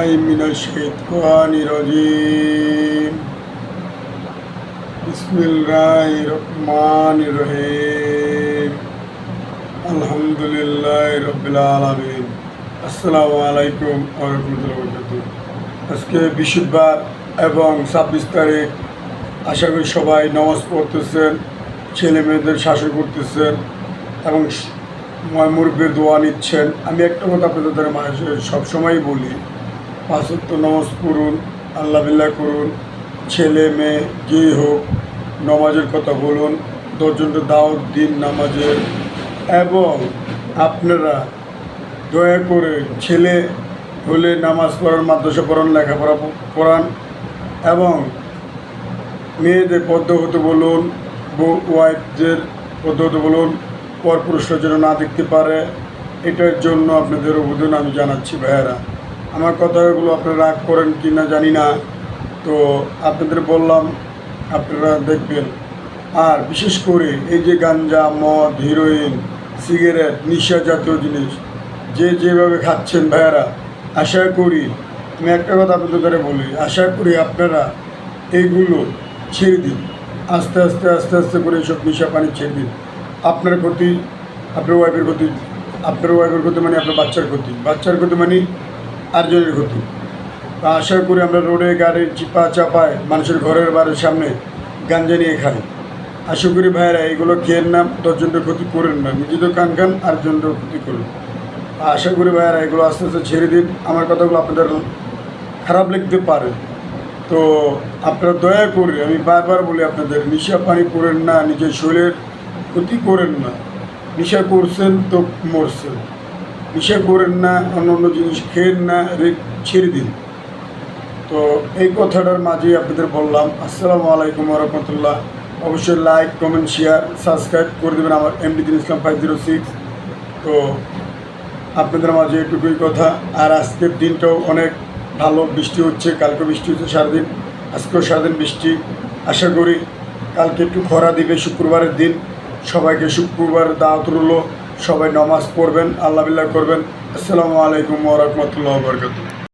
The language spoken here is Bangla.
बिल्लाहि मिनश्शैतानिर्रजीम बिस्मिल्लाहिर्रहमानिर्रहीम अल्हम्दुलिल्लाहि रब्बिल आलामीन আসসালামু আলাইকুম ওয়া রাহমাতুল্লাহি ওয়া বারাকাতুহু। আজকে বৃহস্পতিবার এবং 26 তারিখ। আশা করি সবাই নামাজ পড়তেছেন, ছেলে মেয়েদের শাসন করতেছেন এবং মুরব্বির দোয়া নিচ্ছেন। আমি একটা কথা আপনাদের মাঝে সবসময়ই বলি, 5 ওয়াক্ত নামাজ পড়ুন, আল্লাহ বিল্লাহ করুন, ছেলে মেয়ে যেই হোক নামাজের কথা বলুন, 10 জনকে দাওয়াত দিন নামাজের। এবং আপনারা দয়া করে ছেলে হলে নামাজ পড়ান, মাদ্রাসা পড়ান, লেখাপড়া পড়ান এবং মেয়েদের পদ্ম হতে বলুন, ওয়াইফদের পদ্ম হতে বলুন, পরপুরুষরা যেন না দেখতে পারে। এটার জন্য আপনাদের অবদান আমি জানাচ্ছি ভাইয়েরা। আমার কথাগুলো আপনারা রাগ করেন কি না জানি না, তো আপনাদের বললাম আপনারা দেখবেন। আর বিশেষ করে এই যে গাঞ্জা, মদ, হিরোইন, সিগারেট, নেশা জাতীয় জিনিস যে যেভাবে খাচ্ছেন ভাইয়েরা, আশা করি, আমি একটা কথা আপনাদের বলি, আশা করি আপনারা এইগুলো ছেড়ে দিন। আস্তে আস্তে আস্তে আস্তে করে এইসব নেশা পানি ছেড়ে দিন। আপনার ক্ষতি, আপনার ওয়াইফের ক্ষতি, আপনার ওয়াইফের ক্ষতি মানে আপনার বাচ্চার ক্ষতি, বাচ্চার ক্ষতি মানে আরেকজনের ক্ষতি। তা আশা করি আমরা রোডে গাড়ি চিপা চাপায় মানুষের ঘরের বাড়ির সামনে গাঞ্জা নিয়ে খাই। আশা করি ভাইয়েরা এগুলো খেয়েন না, 10 জনের ক্ষতি করেন না, নিজেদের কান আরেকজনের ক্ষতি করুন। আশা করি ভাইয়েরা এগুলো আস্তে আস্তে ছেড়ে দিন। আমার কথাগুলো আপনাদের খারাপ লাগতে পারে, তো আপনারা দয়া করে, আমি বারবার বলি আপনাদের, নেশা পানি করেন না, নিজের শরীরের ক্ষতি করেন না। নেশা করছেন তো মরছেন, নেশা করেন না, অন্য অন্য জিনিস খেয়েন না, ছেড়ে দিন। তো এই কথাটার মাঝেই আপনাদের বললাম। আসসালামু আলাইকুম ওয়া রাহমাতুল্লাহ। অবশ্যই লাইক, কমেন্ট, শেয়ার, সাবস্ক্রাইব করে দেবেন আমার এমডি দিন ইসলাম 506। তো আপনাদের মাঝে এটুকুই কথা। আর আজকের দিনটাও অনেক ভালো, বৃষ্টি হচ্ছে, কালকে বৃষ্টি হচ্ছে সারাদিন, আজকেও সারাদিন বৃষ্টি। আশা করি কালকে একটু খরা দিবে, শুক্রবারের দিন। সবাইকে শুক্রবার দাওয়াত রইল, সবাই নামাজ পড়বেন, আল্লাহ বিল্লাহ করবেন। আসসালামু আলাইকুম ওয়া রাহমাতুল্লাহি ওয়া বারাকাতুহু।